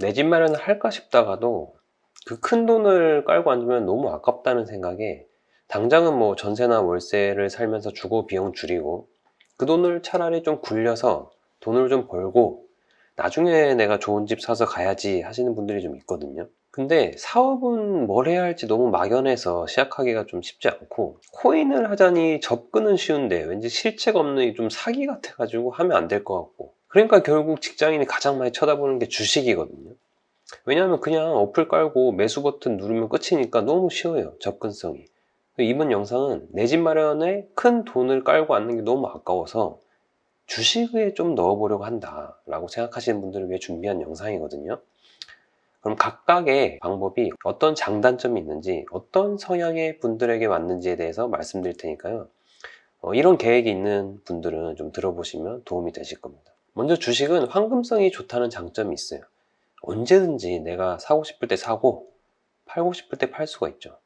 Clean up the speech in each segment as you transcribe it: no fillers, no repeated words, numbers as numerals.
내 집 마련을 할까 싶다가도 그 큰 돈을 깔고 앉으면 너무 아깝다는 생각에 당장은 뭐 전세나 월세를 살면서 주거 비용 줄이고 그 돈을 차라리 좀 굴려서 돈을 좀 벌고 나중에 내가 좋은 집 사서 가야지 하시는 분들이 좀 있거든요. 근데 사업은 뭘 해야 할지 너무 막연해서 시작하기가 좀 쉽지 않고, 코인을 하자니 접근은 쉬운데 왠지 실체가 없는 좀 사기 같아가지고 하면 안 될 것 같고, 그러니까 결국 직장인이 가장 많이 쳐다보는 게 주식이거든요. 왜냐하면 그냥 어플 깔고 매수 버튼 누르면 끝이니까 너무 쉬워요, 접근성이. 이번 영상은 내 집 마련에 큰 돈을 깔고 앉는 게 너무 아까워서 주식에 좀 넣어보려고 한다 라고 생각하시는 분들을 위해 준비한 영상이거든요. 그럼 각각의 방법이 어떤 장단점이 있는지, 어떤 성향의 분들에게 맞는지에 대해서 말씀드릴 테니까요. 이런 계획이 있는 분들은 좀 들어보시면 도움이 되실 겁니다. 먼저 주식은 황금성이 좋다는 장점이 있어요. 언제든지 내가 사고 싶을 때 사고 팔고 싶을 때 팔 수가 있죠.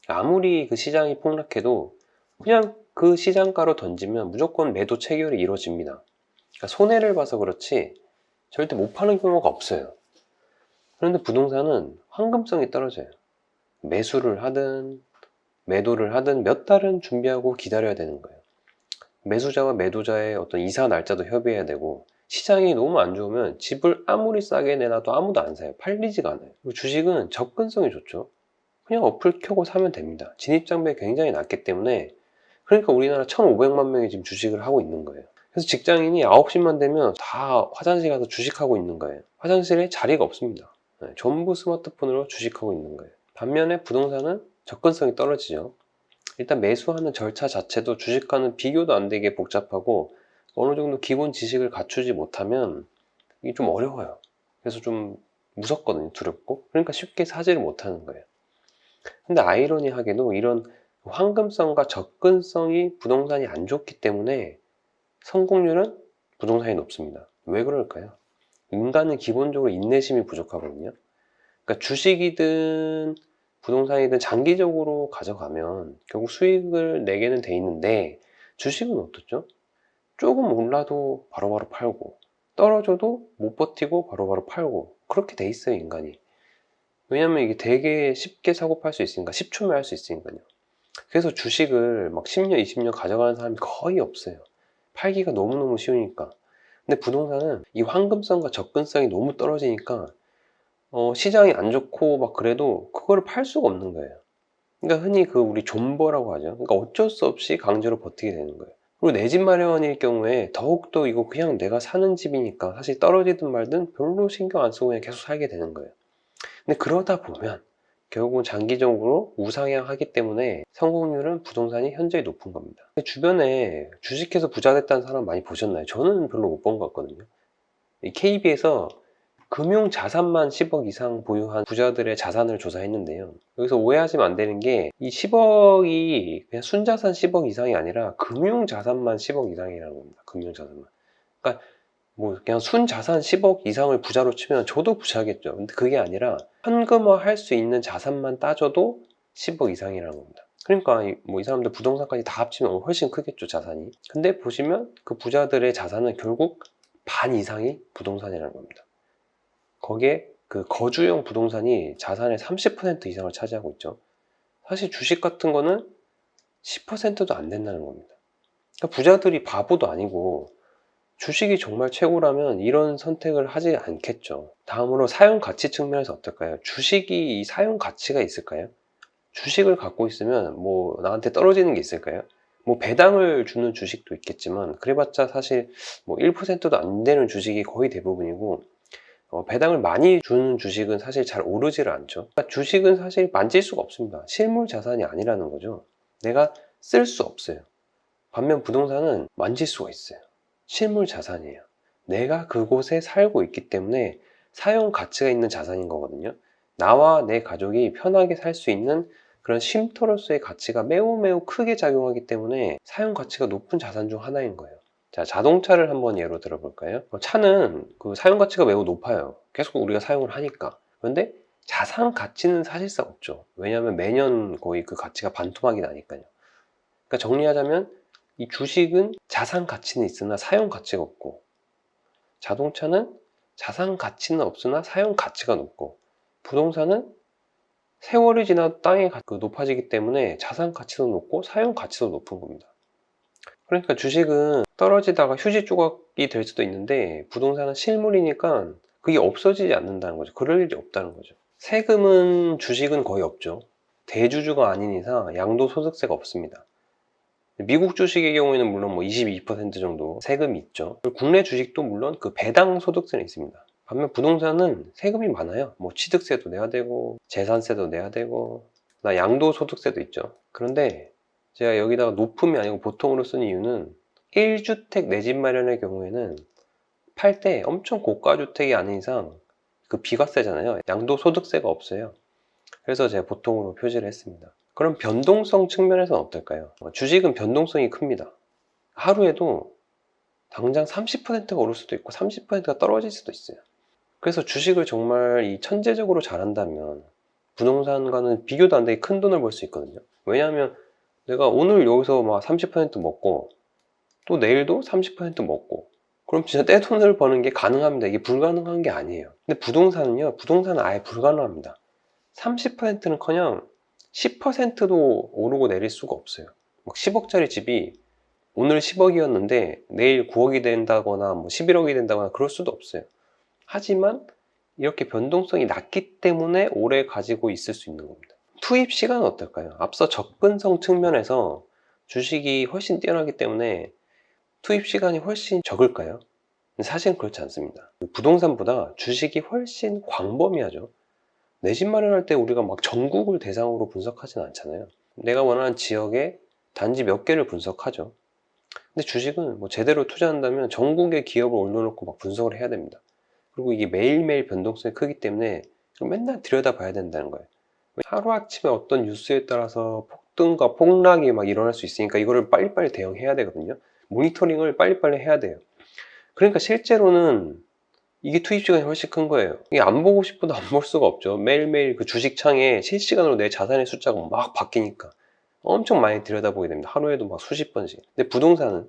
아무리 그 시장이 폭락해도 그냥 그 시장가로 던지면 무조건 매도 체결이 이루어집니다. 그러니까 손해를 봐서 그렇지 절대 못 파는 경우가 없어요. 그런데 부동산은 황금성이 떨어져요. 매수를 하든 매도를 하든 몇 달은 준비하고 기다려야 되는 거예요. 매수자와 매도자의 어떤 이사 날짜도 협의해야 되고, 시장이 너무 안 좋으면 집을 아무리 싸게 내놔도 아무도 안 사요. 팔리지가 않아요. 그리고 주식은 접근성이 좋죠. 그냥 어플 켜고 사면 됩니다. 진입장벽이 굉장히 낮기 때문에, 그러니까 우리나라 1,500만 명이 지금 주식을 하고 있는 거예요. 그래서 직장인이 9시만 되면 다 화장실 가서 주식하고 있는 거예요. 화장실에 자리가 없습니다. 전부 스마트폰으로 주식하고 있는 거예요. 반면에 부동산은 접근성이 떨어지죠. 일단 매수하는 절차 자체도 주식과는 비교도 안 되게 복잡하고, 어느 정도 기본 지식을 갖추지 못하면 이게 좀 어려워요. 그래서 좀 무섭거든요. 두렵고. 그러니까 쉽게 사지를 못하는 거예요. 근데 아이러니하게도 이런 황금성과 접근성이 부동산이 안 좋기 때문에 성공률은 부동산이 높습니다. 왜 그럴까요? 인간은 기본적으로 인내심이 부족하거든요. 그러니까 주식이든 부동산이든 장기적으로 가져가면 결국 수익을 내게는 돼 있는데, 주식은 어떻죠? 조금 올라도 바로바로 팔고, 떨어져도 못 버티고 바로바로 팔고, 그렇게 돼 있어요, 인간이. 왜냐면 이게 되게 쉽게 사고 팔 수 있으니까, 10초면 할 수 있으니까요. 그래서 주식을 막 10년, 20년 가져가는 사람이 거의 없어요. 팔기가 너무너무 쉬우니까. 근데 부동산은 이 황금성과 접근성이 너무 떨어지니까 시장이 안 좋고 막 그래도 그거를 팔 수가 없는 거예요. 그러니까 흔히 그 우리 존버라고 하죠. 그러니까 어쩔 수 없이 강제로 버티게 되는 거예요. 그리고 내 집 마련일 경우에 더욱더 이거 그냥 내가 사는 집이니까 사실 떨어지든 말든 별로 신경 안 쓰고 그냥 계속 살게 되는 거예요. 근데 그러다 보면 결국은 장기적으로 우상향하기 때문에 성공률은 부동산이 현저히 높은 겁니다. 주변에 주식해서 부자 됐다는 사람 많이 보셨나요? 저는 별로 못 본 것 같거든요. 이 KB에서 금융 자산만 10억 이상 보유한 부자들의 자산을 조사했는데요. 여기서 오해하시면 안 되는 게, 이 10억이 그냥 순자산 10억 이상이 아니라 금융 자산만 10억 이상이라는 겁니다. 금융 자산만. 그러니까 뭐 그냥 순자산 10억 이상을 부자로 치면 저도 부자겠죠. 근데 그게 아니라 현금화 할 수 있는 자산만 따져도 10억 이상이라는 겁니다. 그러니까 뭐 이 사람들 부동산까지 다 합치면 훨씬 크겠죠, 자산이. 근데 보시면 그 부자들의 자산은 결국 반 이상이 부동산이라는 겁니다. 거기에 그 거주용 부동산이 자산의 30% 이상을 차지하고 있죠. 사실 주식 같은 거는 10%도 안 된다는 겁니다. 그러니까 부자들이 바보도 아니고 주식이 정말 최고라면 이런 선택을 하지 않겠죠. 다음으로 사용 가치 측면에서 어떨까요? 주식이 이 사용 가치가 있을까요? 주식을 갖고 있으면 뭐 나한테 떨어지는 게 있을까요? 뭐 배당을 주는 주식도 있겠지만 그래봤자 사실 뭐 1%도 안 되는 주식이 거의 대부분이고, 배당을 많이 주는 주식은 사실 잘 오르지를 않죠. 그러니까 주식은 사실 만질 수가 없습니다. 실물 자산이 아니라는 거죠. 내가 쓸 수 없어요. 반면 부동산은 만질 수가 있어요. 실물 자산이에요. 내가 그곳에 살고 있기 때문에 사용 가치가 있는 자산인 거거든요. 나와 내 가족이 편하게 살 수 있는 그런 쉼터로서의 가치가 매우 매우 크게 작용하기 때문에 사용 가치가 높은 자산 중 하나인 거예요. 자, 자동차를 한번 예로 들어볼까요? 차는 그 사용 가치가 매우 높아요. 계속 우리가 사용을 하니까. 그런데 자산 가치는 사실상 없죠. 왜냐하면 매년 거의 그 가치가 반토막이 나니까요. 그러니까 정리하자면 이 주식은 자산 가치는 있으나 사용 가치가 없고, 자동차는 자산 가치는 없으나 사용 가치가 높고, 부동산은 세월이 지나도 땅이 높아지기 때문에 자산 가치도 높고 사용 가치도 높은 겁니다. 그러니까 주식은 떨어지다가 휴지 조각이 될 수도 있는데, 부동산은 실물이니까 그게 없어지지 않는다는 거죠. 그럴 일이 없다는 거죠. 세금은 주식은 거의 없죠. 대주주가 아닌 이상 양도소득세가 없습니다. 미국 주식의 경우에는 물론 22% 정도 세금이 있죠. 국내 주식도 물론 그 배당 소득세는 있습니다. 반면 부동산은 세금이 많아요. 취득세도 내야 되고, 재산세도 내야 되고, 양도소득세도 있죠. 그런데 제가 여기다가 높음이 아니고 보통으로 쓴 이유는 1주택 내 집 마련의 경우에는 팔 때 엄청 고가 주택이 아닌 이상 그 비과세잖아요. 양도소득세가 없어요. 그래서 제가 보통으로 표시를 했습니다. 그럼 변동성 측면에서는 어떨까요? 주식은 변동성이 큽니다. 하루에도 당장 30%가 오를 수도 있고 30%가 떨어질 수도 있어요. 그래서 주식을 정말 이 천재적으로 잘한다면 부동산과는 비교도 안 되게 큰 돈을 벌 수 있거든요. 왜냐하면 내가 오늘 여기서 막 30% 먹고 또 내일도 30% 먹고, 그럼 진짜 떼돈을 버는 게 가능합니다. 이게 불가능한 게 아니에요. 근데 부동산은요, 부동산은 아예 불가능합니다. 30%는커녕 10%도 오르고 내릴 수가 없어요. 막 10억짜리 집이 오늘 10억이었는데 내일 9억이 된다거나 11억이 된다거나 그럴 수도 없어요. 하지만 이렇게 변동성이 낮기 때문에 오래 가지고 있을 수 있는 겁니다. 투입 시간은 어떨까요? 앞서 접근성 측면에서 주식이 훨씬 뛰어나기 때문에 투입 시간이 훨씬 적을까요? 사실은 그렇지 않습니다. 부동산보다 주식이 훨씬 광범위하죠. 내 집 마련할 때 우리가 막 전국을 대상으로 분석하진 않잖아요. 내가 원하는 지역에 단지 몇 개를 분석하죠. 근데 주식은 제대로 투자한다면 전국의 기업을 올려놓고 막 분석을 해야 됩니다. 그리고 이게 매일매일 변동성이 크기 때문에 맨날 들여다봐야 된다는 거예요. 하루아침에 어떤 뉴스에 따라서 폭등과 폭락이 막 일어날 수 있으니까 이거를 빨리빨리 대응해야 되거든요. 모니터링을 빨리빨리 해야 돼요. 그러니까 실제로는 이게 투입 시간이 훨씬 큰 거예요. 이게 안 보고 싶어도 안 볼 수가 없죠. 매일매일 그 주식창에 실시간으로 내 자산의 숫자가 막 바뀌니까 엄청 많이 들여다보게 됩니다. 하루에도 막 수십 번씩. 근데 부동산은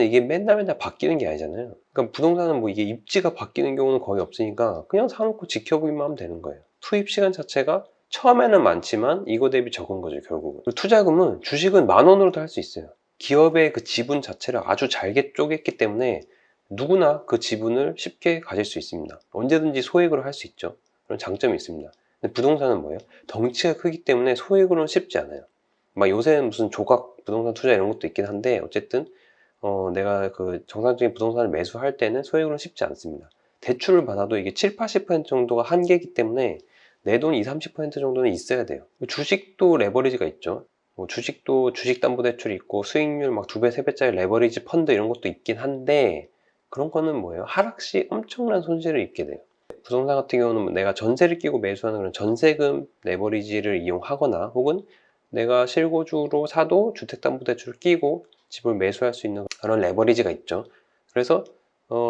이게 맨날 바뀌는 게 아니잖아요. 그러니까 부동산은 이게 입지가 바뀌는 경우는 거의 없으니까 그냥 사놓고 지켜보기만 하면 되는 거예요. 투입 시간 자체가 처음에는 많지만 이거 대비 적은 거죠, 결국은. 투자금은 주식은 10,000원으로도 할 수 있어요. 기업의 그 지분 자체를 아주 잘게 쪼갰기 때문에 누구나 그 지분을 쉽게 가질 수 있습니다. 언제든지 소액으로 할 수 있죠. 그런 장점이 있습니다. 근데 부동산은 뭐예요? 덩치가 크기 때문에 소액으로는 쉽지 않아요. 막 요새는 무슨 조각 부동산 투자 이런 것도 있긴 한데, 어쨌든 내가 그 정상적인 부동산을 매수할 때는 소액으로는 쉽지 않습니다. 대출을 받아도 이게 7, 80% 정도가 한계이기 때문에 내 돈 20, 30% 정도는 있어야 돼요. 주식도 레버리지가 있죠. 주식도 주식담보대출이 있고 수익률 막 2배, 3배짜리 레버리지 펀드 이런 것도 있긴 한데, 그런 거는 뭐예요? 하락 시 엄청난 손실을 입게 돼요. 부동산 같은 경우는 내가 전세를 끼고 매수하는 그런 전세금 레버리지를 이용하거나, 혹은 내가 실거주로 사도 주택담보대출을 끼고 집을 매수할 수 있는 그런 레버리지가 있죠. 그래서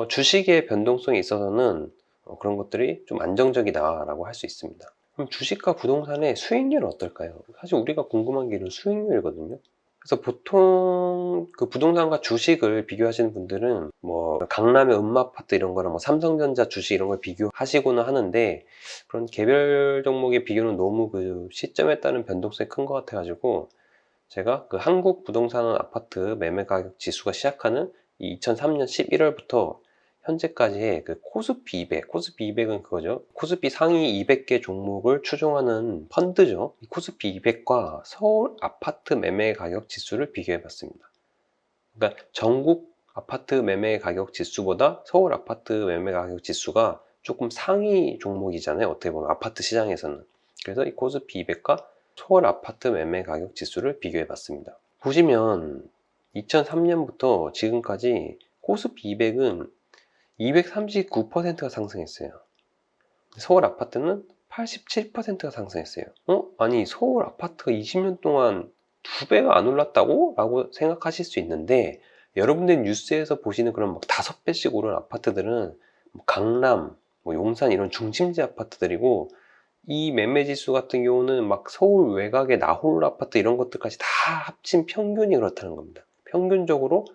주식의 변동성에 있어서는 그런 것들이 좀 안정적이다라고 할 수 있습니다. 그럼 주식과 부동산의 수익률은 어떨까요? 사실 우리가 궁금한 게 이런 수익률이거든요. 그래서 보통 그 부동산과 주식을 비교하시는 분들은 강남의 음마아파트 이런 거랑 삼성전자 주식 이런 걸 비교하시고는 하는데, 그런 개별 종목의 비교는 너무 그 시점에 따른 변동성이 큰 것 같아가지고 제가 그 한국 부동산 아파트 매매 가격 지수가 시작하는 2003년 11월부터 현재까지의 그 코스피 200, 코스피 200은 그거죠. 코스피 상위 200개 종목을 추종하는 펀드죠. 이 코스피 200과 서울 아파트 매매 가격 지수를 비교해 봤습니다. 그러니까 전국 아파트 매매 가격 지수보다 서울 아파트 매매 가격 지수가 조금 상위 종목이잖아요. 어떻게 보면 아파트 시장에서는. 그래서 이 코스피 200과 서울 아파트 매매 가격 지수를 비교해 봤습니다. 보시면 2003년부터 지금까지 코스피 200은 239%가 상승했어요. 서울 아파트는 87%가 상승했어요. 아니 서울 아파트가 20년 동안 2배가 안 올랐다고? 라고 생각하실 수 있는데, 여러분들 뉴스에서 보시는 그런 막 5배씩 오른 아파트들은 강남, 용산 이런 중심지 아파트들이고, 이 매매 지수 같은 경우는 막 서울 외곽의 나홀 아파트 이런 것들까지 다 합친 평균이 그렇다는 겁니다. 평균적으로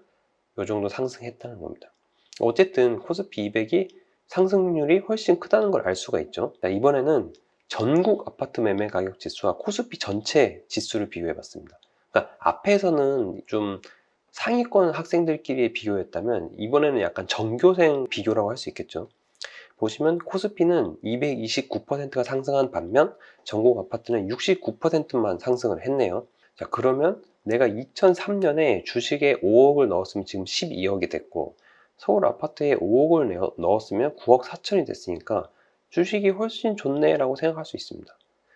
이 정도 상승했다는 겁니다. 어쨌든 코스피 200이 상승률이 훨씬 크다는 걸 알 수가 있죠. 자, 이번에는 전국 아파트 매매 가격 지수와 코스피 전체 지수를 비교해 봤습니다. 그러니까 앞에서는 좀 상위권 학생들끼리의 비교였다면 이번에는 약간 전교생 비교라고 할 수 있겠죠. 보시면 코스피는 229%가 상승한 반면 전국 아파트는 69%만 상승을 했네요. 자, 그러면 내가 2003년에 주식에 5억을 넣었으면 지금 12억이 됐고, 서울 아파트에 5억을 넣었으면 9억 4천이 됐으니까 주식이 훨씬 좋네 라고 생각할 수 있습니다.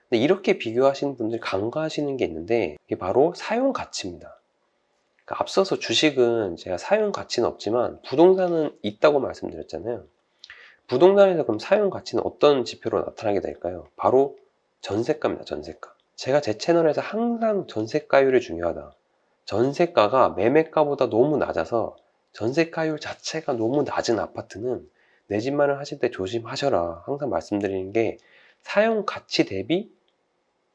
근데 이렇게 비교하시는 분들이 간과하시는 게 있는데, 이게 바로 사용 가치입니다. 그러니까 앞서서 주식은 제가 사용 가치는 없지만 부동산은 있다고 말씀드렸잖아요. 부동산에서 그럼 사용 가치는 어떤 지표로 나타나게 될까요? 바로 전세가입니다. 전세가. 제가 제 채널에서 항상 전세가율이 중요하다. 전세가가 매매가보다 너무 낮아서 전세가율 자체가 너무 낮은 아파트는 내 집 마련하실 때 조심하셔라. 항상 말씀드리는 게 사용 가치 대비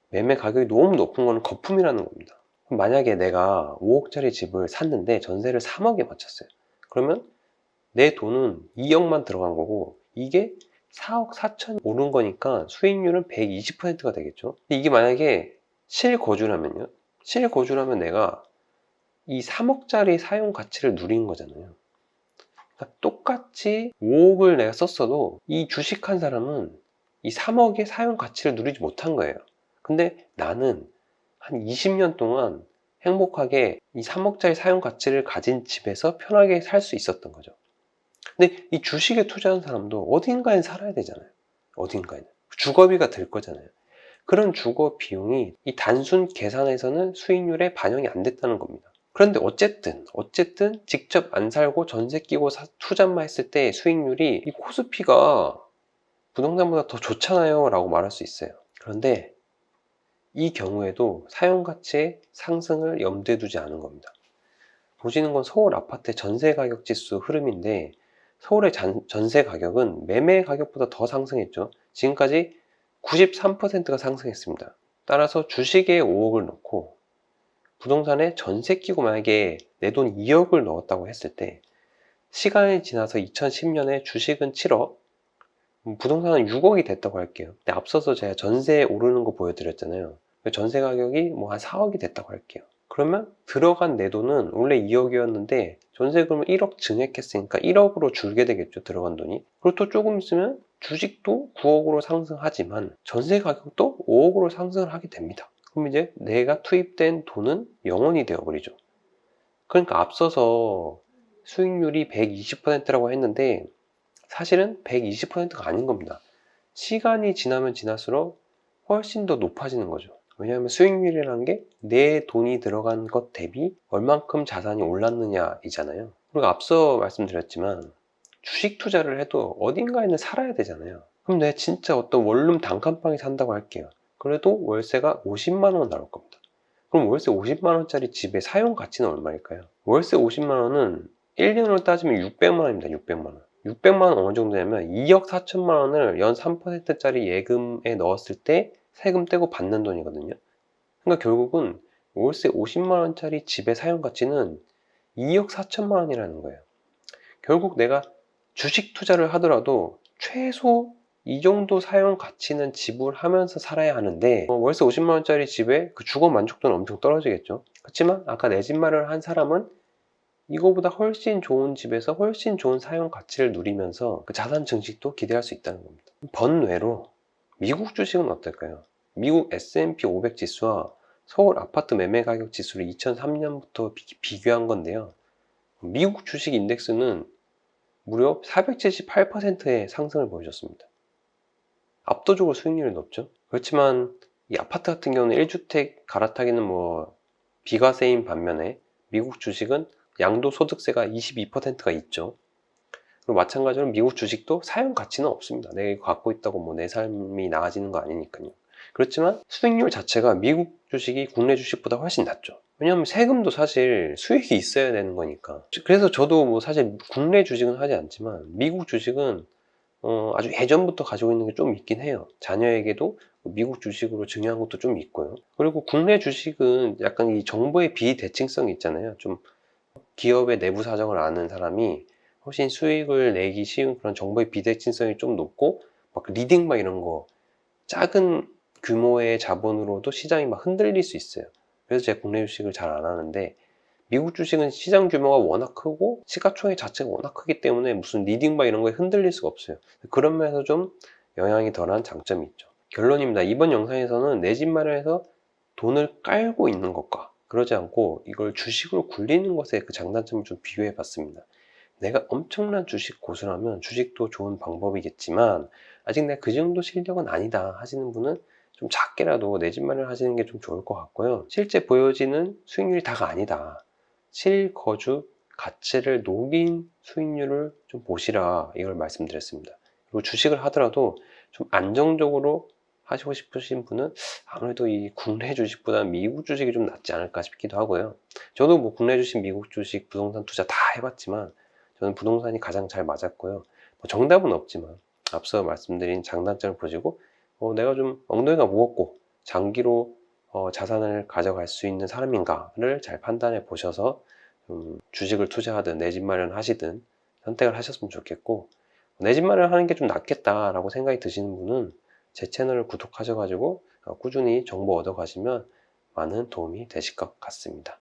매매 가격이 너무 높은 건 거품이라는 겁니다. 만약에 내가 5억짜리 집을 샀는데 전세를 3억에 맞췄어요. 그러면 내 돈은 2억만 들어간 거고 이게 4억 4천 오른 거니까 수익률은 120%가 되겠죠. 근데 이게 만약에 실거주라면요. 실거주라면 내가 이 3억짜리 사용 가치를 누린 거잖아요. 그러니까 똑같이 5억을 내가 썼어도 이 주식한 사람은 이 3억의 사용 가치를 누리지 못한 거예요. 근데 나는 한 20년 동안 행복하게 이 3억짜리 사용 가치를 가진 집에서 편하게 살 수 있었던 거죠. 근데 이 주식에 투자한 사람도 어딘가엔 살아야 되잖아요. 어딘가에는. 주거비가 들 거잖아요. 그런 주거 비용이 이 단순 계산에서는 수익률에 반영이 안 됐다는 겁니다. 그런데 어쨌든 직접 안 살고 전세 끼고 투자만 했을 때 수익률이 이 코스피가 부동산보다 더 좋잖아요 라고 말할 수 있어요. 그런데 이 경우에도 사용가치의 상승을 염두에 두지 않은 겁니다. 보시는 건 서울 아파트 전세 가격 지수 흐름인데 서울의 전세 가격은 매매 가격보다 더 상승했죠. 지금까지 93%가 상승했습니다. 따라서 주식에 5억을 넣고 부동산에 전세 끼고 만약에 내 돈 2억을 넣었다고 했을 때 시간이 지나서 2010년에 주식은 7억, 부동산은 6억이 됐다고 할게요. 근데 앞서서 제가 전세 오르는 거 보여드렸잖아요. 전세 가격이 뭐 한 4억이 됐다고 할게요. 그러면 들어간 내 돈은 원래 2억이었는데 전세금을 1억 증액했으니까 1억으로 줄게 되겠죠. 들어간 돈이. 그리고 또 조금 있으면 주식도 9억으로 상승하지만 전세 가격도 5억으로 상승을 하게 됩니다. 그럼 이제 내가 투입된 돈은 0원이 되어버리죠. 그러니까 앞서서 수익률이 120%라고 했는데 사실은 120%가 아닌 겁니다. 시간이 지나면 지날수록 훨씬 더 높아지는 거죠. 왜냐하면 수익률이라는 게 내 돈이 들어간 것 대비 얼만큼 자산이 올랐느냐 이잖아요. 그리고 앞서 말씀드렸지만 주식 투자를 해도 어딘가에는 살아야 되잖아요. 그럼 내가 진짜 어떤 원룸 단칸방에 산다고 할게요. 그래도 월세가 50만 원 나올 겁니다. 그럼 월세 50만 원짜리 집의 사용 가치는 얼마일까요? 월세 50만 원은 1년으로 따지면 600만 원입니다. 600만 원. 600만 원 어느 정도냐면 2억 4천만 원을 연 3%짜리 예금에 넣었을 때 세금 떼고 받는 돈이거든요. 그러니까 결국은 월세 50만 원짜리 집의 사용 가치는 2억 4천만 원이라는 거예요. 결국 내가 주식 투자를 하더라도 최소 이 정도 사용 가치는 지불하면서 살아야 하는데 월세 50만 원짜리 집에 그 주거 만족도는 엄청 떨어지겠죠. 그렇지만 아까 내 집 마련을 한 사람은 이거보다 훨씬 좋은 집에서 훨씬 좋은 사용 가치를 누리면서 그 자산 증식도 기대할 수 있다는 겁니다. 번외로 미국 주식은 어떨까요? 미국 S&P 500 지수와 서울 아파트 매매 가격 지수를 2003년부터 비교한 건데요. 미국 주식 인덱스는 무려 478%의 상승을 보여줬습니다. 압도적으로 수익률이 높죠. 그렇지만 이 아파트 같은 경우는 1주택 갈아타기는 뭐 비과세인 반면에 미국 주식은 양도소득세가 22%가 있죠. 그리고 마찬가지로 미국 주식도 사용 가치는 없습니다. 내가 갖고 있다고 뭐 내 삶이 나아지는 거 아니니까요. 그렇지만 수익률 자체가 미국 주식이 국내 주식보다 훨씬 낮죠. 왜냐하면 세금도 사실 수익이 있어야 되는 거니까. 그래서 저도 뭐 사실 국내 주식은 하지 않지만 미국 주식은 아주 예전부터 가지고 있는 게 좀 있긴 해요. 자녀에게도 미국 주식으로 증여한 것도 좀 있고요. 그리고 국내 주식은 약간 이 정보의 비대칭성이 있잖아요. 좀 기업의 내부 사정을 아는 사람이 훨씬 수익을 내기 쉬운 그런 정보의 비대칭성이 좀 높고 막 리딩 막 이런 거 작은 규모의 자본으로도 시장이 막 흔들릴 수 있어요. 그래서 제가 국내 주식을 잘 안 하는데, 미국 주식은 시장 규모가 워낙 크고 시가총액 자체가 워낙 크기 때문에 무슨 리딩 막 이런 거에 흔들릴 수가 없어요. 그런 면에서 좀 영향이 덜한 장점이 있죠. 결론입니다. 이번 영상에서는 내 집 마련해서 돈을 깔고 있는 것과 그러지 않고 이걸 주식으로 굴리는 것의 그 장단점을 좀 비교해 봤습니다. 내가 엄청난 주식 고수라면 주식도 좋은 방법이겠지만, 아직 내가 그 정도 실력은 아니다 하시는 분은 좀 작게라도 내 집 마련을 하시는 게 좀 좋을 것 같고요. 실제 보여지는 수익률이 다가 아니다. 실거주 가치를 녹인 수익률을 좀 보시라, 이걸 말씀드렸습니다. 그리고 주식을 하더라도 좀 안정적으로 하시고 싶으신 분은 아무래도 이 국내 주식보다는 미국 주식이 좀 낫지 않을까 싶기도 하고요. 저도 뭐 국내 주식, 미국 주식, 부동산 투자 다 해봤지만 저는 부동산이 가장 잘 맞았고요. 뭐 정답은 없지만 앞서 말씀드린 장단점을 보시고 내가 좀 엉덩이가 무겁고 장기로 자산을 가져갈 수 있는 사람인가를 잘 판단해 보셔서 주식을 투자하든 내 집 마련하시든 선택을 하셨으면 좋겠고, 내 집 마련하는 게 좀 낫겠다라고 생각이 드시는 분은 제 채널을 구독하셔가지고 꾸준히 정보 얻어 가시면 많은 도움이 되실 것 같습니다.